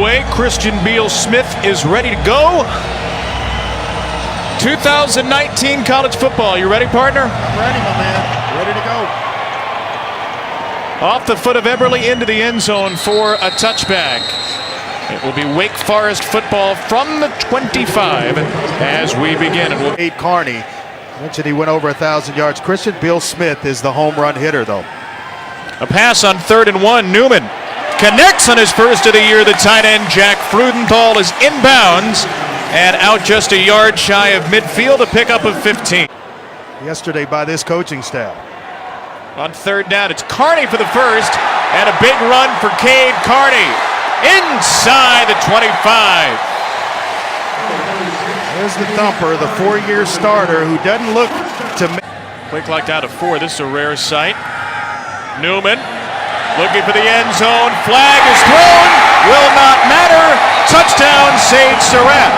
away. Christian Beal-Smith is ready to go. 2019 college football. You ready, partner? I'm ready, my man. Ready to go. Off the foot of Eberle into the end zone for a touchback. It will be Wake Forest football from the 25 as we begin. Cade Carney. Mentioned he went over 1,000 yards. Christian Beal-Smith is the home run hitter, though. A pass on 3rd and 1. Newman connects on his first of the year. The tight end, Jack Freudenthal, is inbounds and out just a yard shy of midfield, a pickup of 15. Yesterday by this coaching staff. On 3rd down, it's Carney for the first, and a big run for Cade Carney inside the 25. There's the thumper, the 4-year starter who doesn't look to make. Play clocked out of 4. This is a rare sight. Newman looking for the end zone. Flag is thrown. Will not matter. Touchdown, Sage Surratt.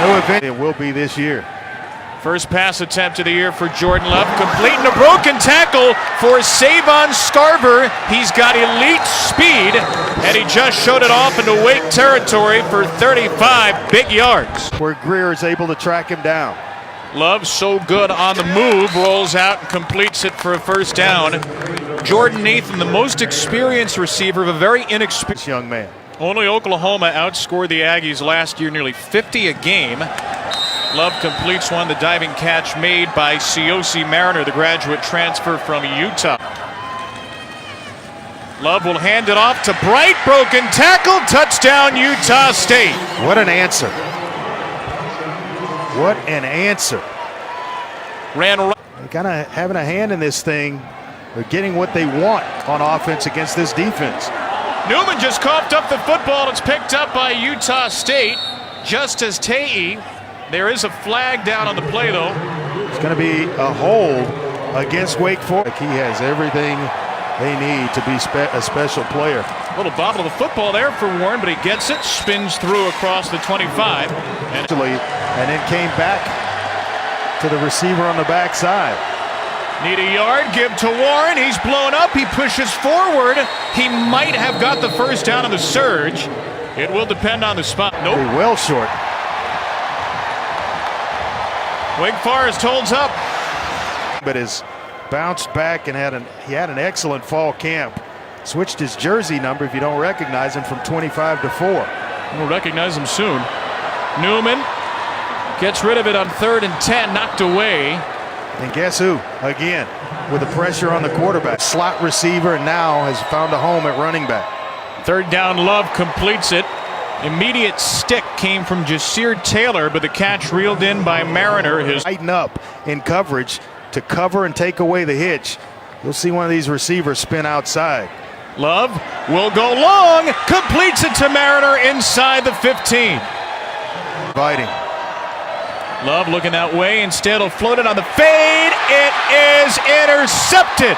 No event it will be this year. First pass attempt of the year for Jordan Love. Completing a broken tackle for Savon Scarver. He's got elite speed, and he just showed it off into Wake territory for 35 big yards. Where Greer is able to track him down. Love so good on the move, rolls out and completes it for a first down. Jordan Nathan, the most experienced receiver of a very inexperienced young man. Only Oklahoma outscored the Aggies last year nearly 50 a game. Love completes one, the diving catch made by Siosi Mariner, the graduate transfer from Utah. Love will hand it off to Bright, broken tackle, touchdown Utah State. What an answer. What an answer. Ran right. They're kind of having a hand in this thing. They're getting what they want on offense against this defense. Newman just coughed up the football. It's picked up by Utah State. Justice Tae. There is a flag down on the play, though. It's going to be a hold against Wake Forest. He has everything they need to be a special player. A little bobble of the football there for Warren, but he gets it, spins through across the 25. And then came back to the receiver on the backside. Need a yard, give to Warren. He's blown up. He pushes forward. He might have got the first down on the surge. It will depend on the spot. Nope. Well short. Wake Forest holds up. But has bounced back and he had an excellent fall camp. Switched his jersey number, if you don't recognize him, from 25 to 4. We'll recognize him soon. Newman gets rid of it on 3rd and 10, knocked away. And guess who? Again, with the pressure on the quarterback. Slot receiver, and now has found a home at running back. 3rd down, Love completes it. Immediate stick came from Jasir Taylor, but the catch reeled in by Mariner. Tighten up in coverage to cover and take away the hitch. You'll see one of these receivers spin outside. Love will go long, completes it to Mariner inside the 15. Biting. Love looking that way, instead he'll float it on the fade. It is intercepted.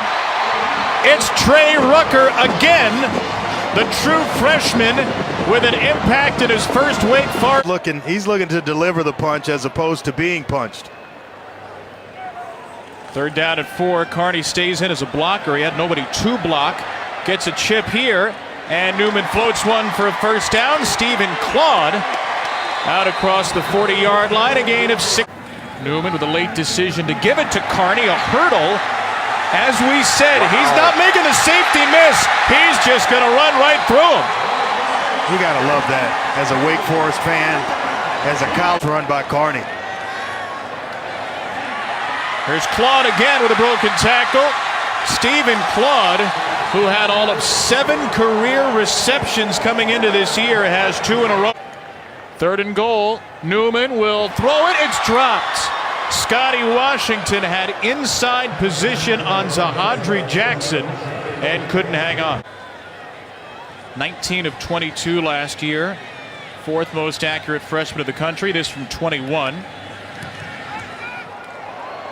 It's Trey Rucker again, the true freshman with an impact in his first Wake Forest. He's looking to deliver the punch as opposed to being punched. 3rd down at 4. Carney stays in as a blocker. He had nobody to block. Gets a chip here, and Newman floats one for a first down. Stephen Claude out across the 40-yard line, a gain of 6. Newman with a late decision to give it to Carney, a hurdle. As we said, he's not making the safety miss. He's just going to run right through him. You got to love that as a Wake Forest fan, as a college run by Carney. Here's Claude again with a broken tackle. Stephen Claude, who had all of 7 career receptions coming into this year, has 2 in a row. 3rd and goal. Newman will throw it. It's dropped. Scotty Washington had inside position on Zahadri Jackson and couldn't hang on. 19 of 22 last year. 4th most accurate freshman of the country. This from 21.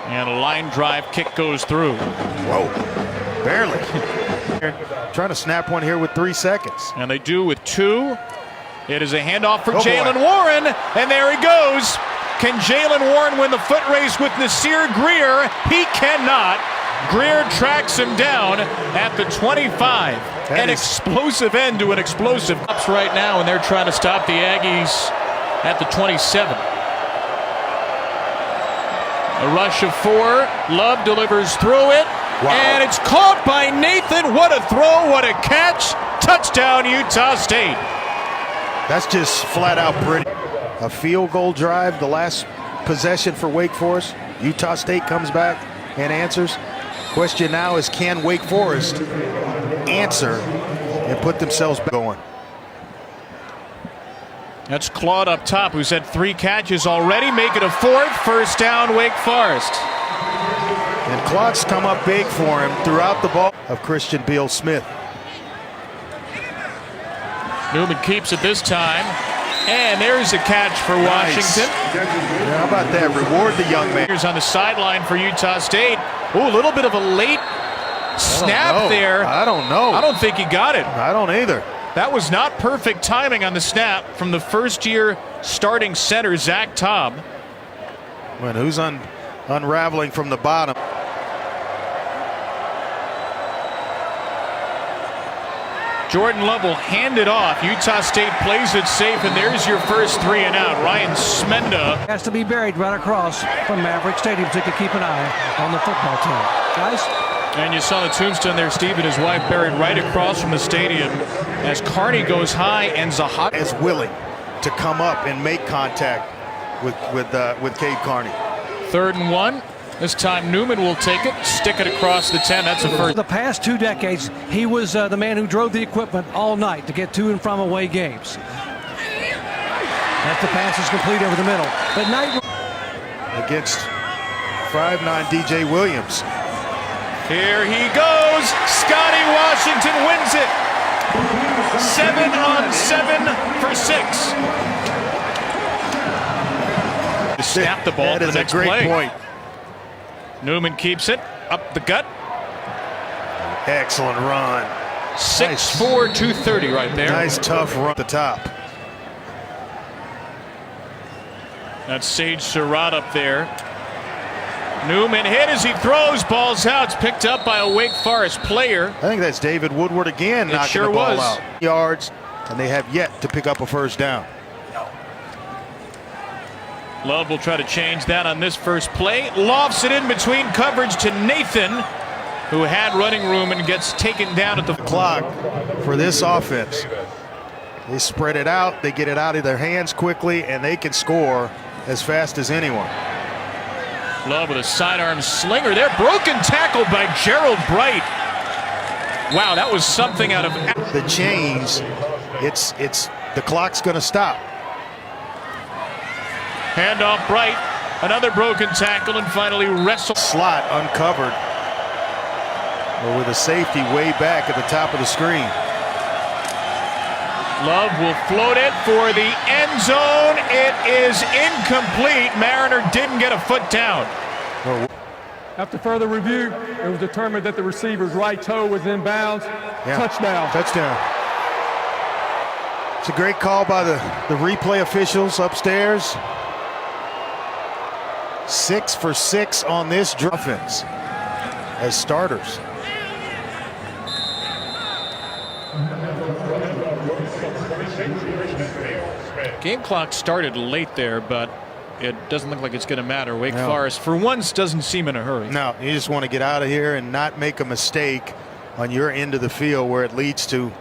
And a line drive kick goes through. Whoa. Barely. Trying to snap one here with 3 seconds. And they do with 2. It is a handoff for Jalen Warren, and there he goes. Can Jalen Warren win the foot race with Nasir Greer? He cannot. Greer tracks him down at the 25. An explosive end to an explosive ups right now, and they're trying to stop the Aggies at the 27. A rush of 4. Love delivers through it. Wow. And it's caught by Nathan. What a throw, what a catch. Touchdown, Utah State. That's just flat out pretty. A field goal drive, the last possession for Wake Forest. Utah State comes back and answers. Question now is, can Wake Forest answer and put themselves back going? That's Claude up top, who's had 3 catches already. Make it a 4th. First down, Wake Forest. And Claude's come up big for him throughout the ball of Christian Beal-Smith. Newman keeps it this time. And there's a catch for Washington. Yeah, how about that? Reward the young man. Here's on the sideline for Utah State. Oh, a little bit of a late snap there. I don't know. I don't think he got it. I don't either. That was not perfect timing on the snap from the first-year starting center, Zach Taub. When who's unraveling from the bottom? Jordan Love will hand it off. Utah State plays it safe, and there's your first 3 and out. Ryan Smenda has to be buried right across from Maverick Stadium so you can keep an eye on the football team. Guys? And you saw the tombstone there, Steve and his wife buried right across from the stadium as Carney goes high and Zahat is willing to come up and make contact with Cade Carney. 3rd and 1. This time Newman will take it, stick it across the 10. That's a first. For the past 2 decades, he was the man who drove the equipment all night to get to and from away games. As the pass is complete over the middle. But Knight against 5'9" DJ Williams. Here he goes. Scotty Washington wins it. 7 on 7 for 6. Snap the ball to the next play. That is a great point. Newman keeps it up the gut. Excellent run. 6'4", 230 right there. Nice tough run at the top. That's Sage Surratt up there. Newman hit as he throws, balls out. It's picked up by a Wake Forest player. I think that's David Woodward again knocking the ball out. Yards, and they have yet to pick up a first down. Love will try to change that on this first play. Lofts it in between coverage to Nathan, who had running room and gets taken down at the clock for this offense. They spread it out, they get it out of their hands quickly, and they can score as fast as anyone. Love with a sidearm slinger there. Broken tackle by Gerald Bright. Wow, that was something out of the chains. It's the clock's going to stop. Handoff Bright, another broken tackle, and finally wrestle. Slot uncovered, or with a safety way back at the top of the screen. Love will float it for the end zone. It is incomplete. Mariner didn't get a foot down. After further review, it was determined that the receiver's right toe was in bounds. Yeah. Touchdown. Touchdown. It's a great call by the replay officials upstairs. 6 for 6 on this offense as starters. Game clock started late there, but it doesn't look like it's going to matter. Wake Forest, for once, doesn't seem in a hurry. No, you just want to get out of here and not make a mistake on your end of the field where it leads to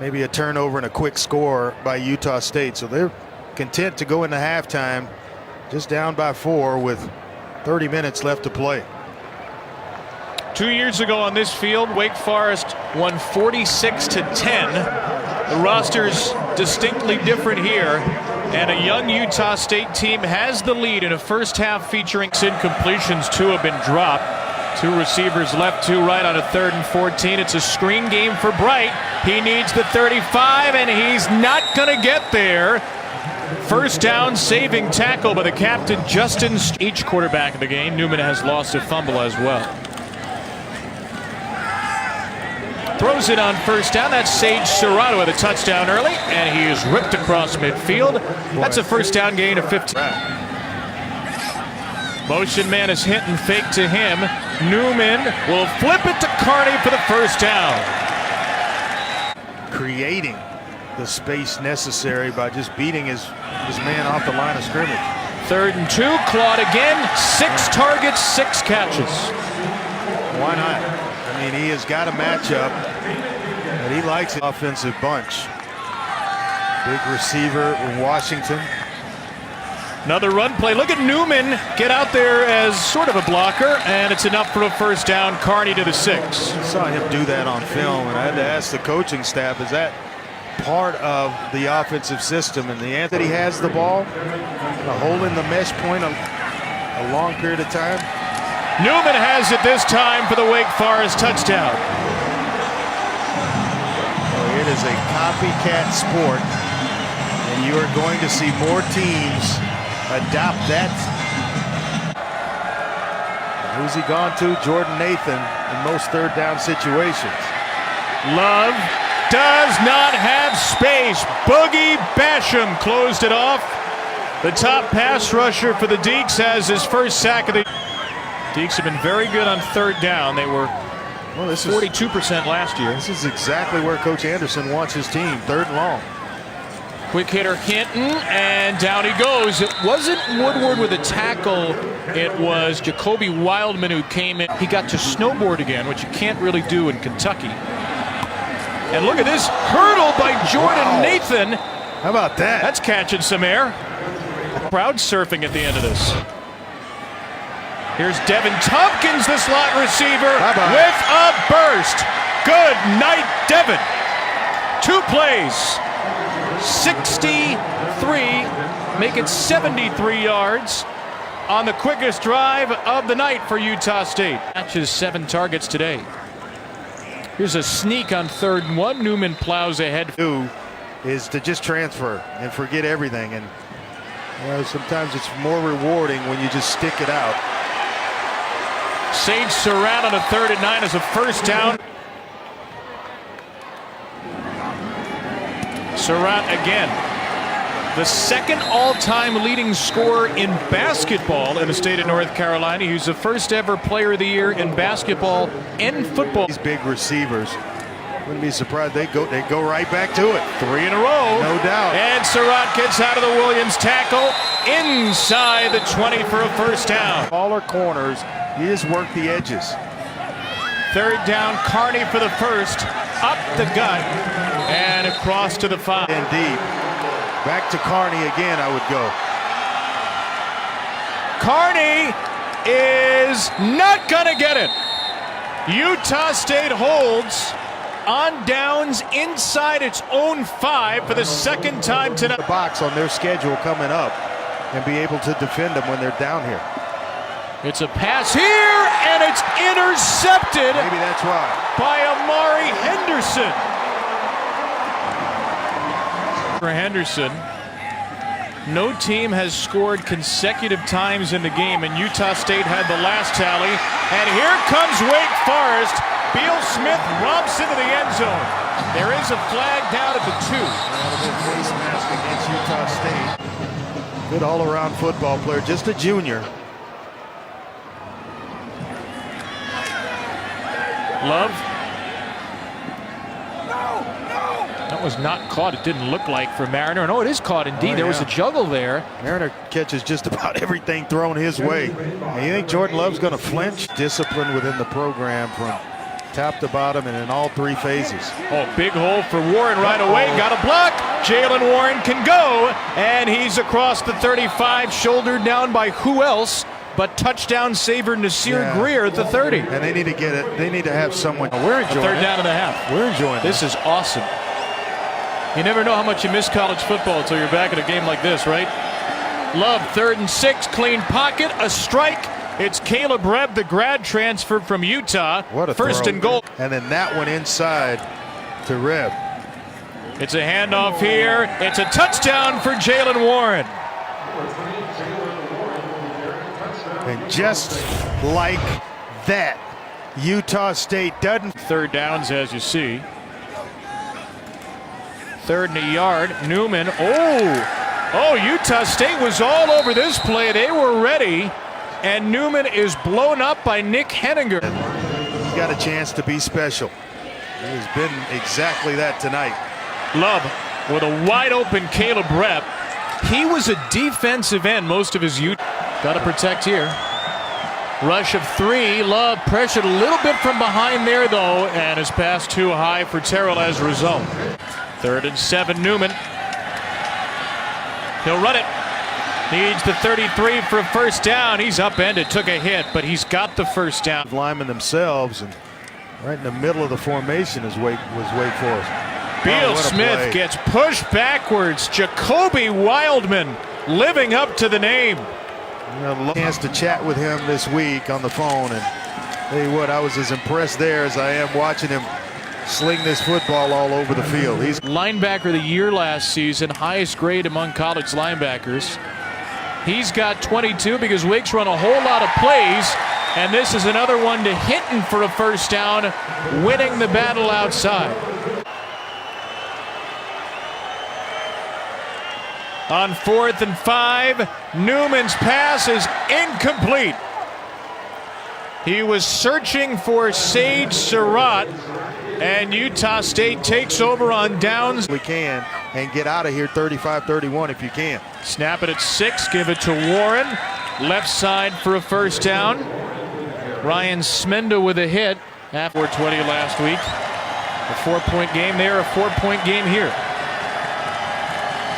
maybe a turnover and a quick score by Utah State. So they're content to go into halftime just down by 4 with 30 minutes left to play. 2 years ago on this field, Wake Forest won 46-10. The roster's distinctly different here, and a young Utah State team has the lead in a first half featuring incompletions. 2 have been dropped. 2 receivers left, 2 right on a 3rd and 14. It's a screen game for Bright. He needs the 35, and he's not going to get there. First down, saving tackle by the captain, Justin. Each quarterback of the game. Newman has lost a fumble as well. Throws it on first down. That's Sage Surratt with a touchdown early, and he is ripped across midfield. That's a first down gain of 15. Motion man is hit and fake to him. Newman will flip it to Carney for the first down. Creating the space necessary by just beating his man off the line of scrimmage. 3rd and 2. Claude again. 6 targets, 6 catches. Why not? I mean, he has got a matchup, but he likes the offensive bunch. Big receiver in Washington. Another run play. Look at Newman get out there as sort of a blocker, and it's enough for a first down. Carney to the 6. I saw him do that on film, and I had to ask the coaching staff, is that part of the offensive system? And the answer, he has the ball, a hole in the mesh point a long period of time. Newman has it this time for the Wake Forest touchdown. It is a copycat sport, and you are going to see more teams adopt that. Who's he gone to? Jordan Nathan in most 3rd down situations. Love does not have space. Boogie Basham closed it off. The top pass rusher for the Deacs has his first sack of the. Deacs have been very good on 3rd down. They were 42% last year. This is exactly where Coach Anderson wants his team, 3rd and long. Quick hitter Hinton, and down he goes. It wasn't Woodward with a tackle. It was Jacoby Wildman who came in. He got to snowboard again, which you can't really do in Kentucky. And look at this hurdle by Jordan Nathan. How about that? That's catching some air. Crowd surfing at the end of this. Here's Devin Tompkins, the slot receiver, with a burst. Good night, Devin. 2 plays. 63, make it 73 yards on the quickest drive of the night for Utah State. Matches 7 targets today. Here's a sneak on 3rd and 1. Newman plows ahead. Is to just transfer and forget everything, and sometimes it's more rewarding when you just stick it out. Sage Surratt on a 3rd and 9 as a first down. Surratt again, the 2nd all-time leading scorer in basketball in the state of North Carolina. He's the first ever player of the year in basketball and football. These big receivers, wouldn't be surprised they go right back to it. 3 in a row. No doubt. And Surratt gets out of the Williams tackle inside the 20 for a first down. Smaller corners, you just work the edges. 3rd down, Carney for the first, up the gut and across to the 5. Indeed. Back to Carney again, I would go. Carney is not gonna get it. Utah State holds on downs inside its own 5 for the 2nd time tonight. The box on their schedule coming up and be able to defend them when they're down here. It's a pass here, and it's intercepted. Maybe that's why. By Amari Henderson. For Henderson, no team has scored consecutive times in the game, and Utah State had the last tally. And here comes Wake Forest. Beal Smith romps into the end zone. There is a flag down at the 2. Face mask against Utah State. Good all-around football player, just a junior. Love. That was not caught. It didn't look like for Mariner. No, it is caught indeed. There was a juggle there. Mariner catches just about everything thrown his way. And you think Jordan Love's going to flinch? Discipline within the program from top to bottom and in all 3 phases. Oh, big hole for Warren right away. Got a block. Jalen Warren can go. And he's across the 35, shouldered down by who else but touchdown saver Nasir Greer at the 30. And they need to get it. They need to have someone. We're enjoying 3rd down and a half. We're enjoying this. Is awesome. You never know how much you miss college football until you're back at a game like this, right? Love, 3rd and 6, clean pocket, a strike. It's Caleb Rebb, the grad transfer from Utah. What a 1st throw. and goal. And then that one inside to Rebb. It's a handoff here. It's a touchdown for Jalen Warren. And just like that, Utah State doesn't. 3rd downs, as you see. 3rd and a yard. Newman. Oh, Utah State was all over this play. They were ready and Newman is blown up by Nick Henninger. He's got a chance to be special. He has been exactly that tonight. Love with a wide open Caleb Rep. He was a defensive end most of his youth. Got to protect here. Rush of 3. Love pressured a little bit from behind there, though, and his pass too high for Terrell as a result. 3rd and 7, Newman. He'll run it. Needs the 33 for a first down. He's upended, took a hit, but he's got the first down. Linemen themselves, and right in the middle of the formation is Wake Forest. Beal what a Smith play. gets pushed backwards. Jacoby Wildman living up to the name. Chance to chat with him this week on the phone, and tell you what, I was as impressed there as I am watching him sling this football all over the field. He's linebacker of the year last season, highest grade among college linebackers. He's got 22 because Wake's run a whole lot of plays, and this is another one to Hinton for a first down, winning the battle outside. On 4th and 5, Newman's pass is incomplete. He was searching for Sage Surratt, and Utah State takes over on downs. we can and get out of here 35-31 if you can. Snap it at 6, give it to Warren. Left side for a first down. Ryan Smenda with a hit after 420 last week. A 4-point game there, a 4-point game here.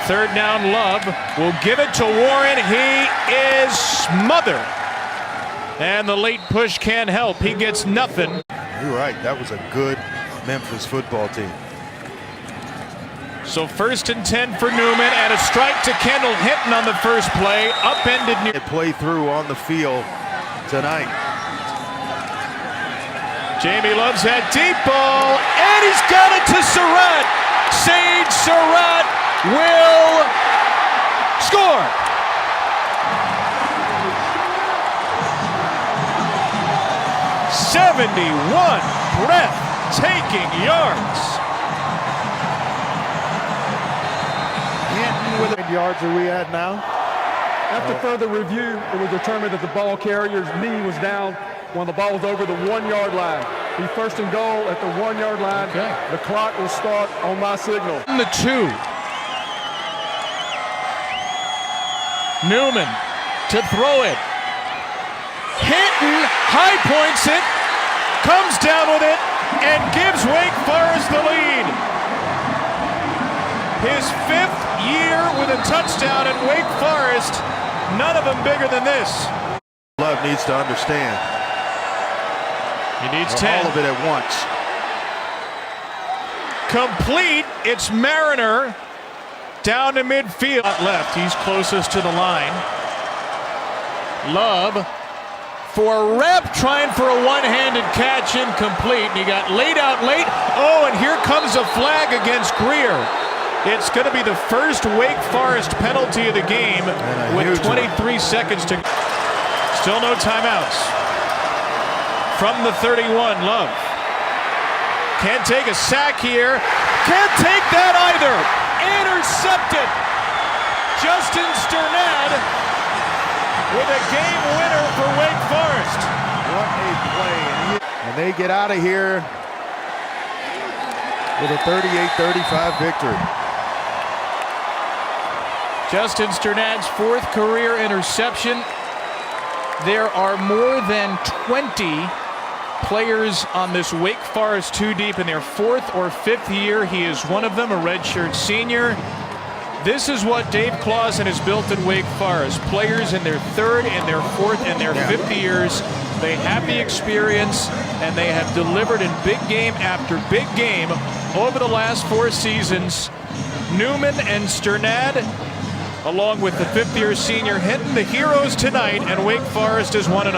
3rd down, Love will give it to Warren. He is smothered. And the late push can't help. He gets nothing. You're right. That was a good Memphis football team. So 1st and 10 for Newman, and a strike to Kendall Hinton on the first play. Upended. It play through on the field tonight. Jamie Love's that deep ball, and he's got it to Surratt. Sage Surratt will score. '71 breathtaking yards. Hinton with the yards are we at now? After further review, it was determined that the ball carrier's knee was down when the ball was over the 1-yard line. Be 1st and goal at the 1-yard line. Okay. The clock will start on my signal. The 2. Newman to throw it. Hinton high points it, comes down with it, and gives Wake Forest the lead. His 5th year with a touchdown at Wake Forest. None of them bigger than this. Love needs to understand. He needs 10. All of it at once. Complete. It's Mariner down to midfield. Left. He's closest to the line. Love for Rep, trying for a one-handed catch, incomplete. And he got laid out late. Oh, and here comes a flag against Greer. It's going to be the first Wake Forest penalty of the game with 23 seconds to go. Still no timeouts. From the 31, Love. Can't take a sack here. Can't take that either. Intercepted. Justin Sternad with a game winner for Wake Forest. What a play. And they get out of here with a 38-35 victory. Justin Sternad's 4th career interception. There are more than 20 players on this Wake Forest 2 deep in their 4th or 5th year. He is one of them, a redshirt senior. This is what Dave Clawson has built at Wake Forest. Players in their 3rd and their 4th and their 5th years. They have the experience, and they have delivered in big game after big game over the last 4 seasons. Newman and Sternad, along with the 5th-year senior Hinton, the heroes tonight, and Wake Forest is 1-0.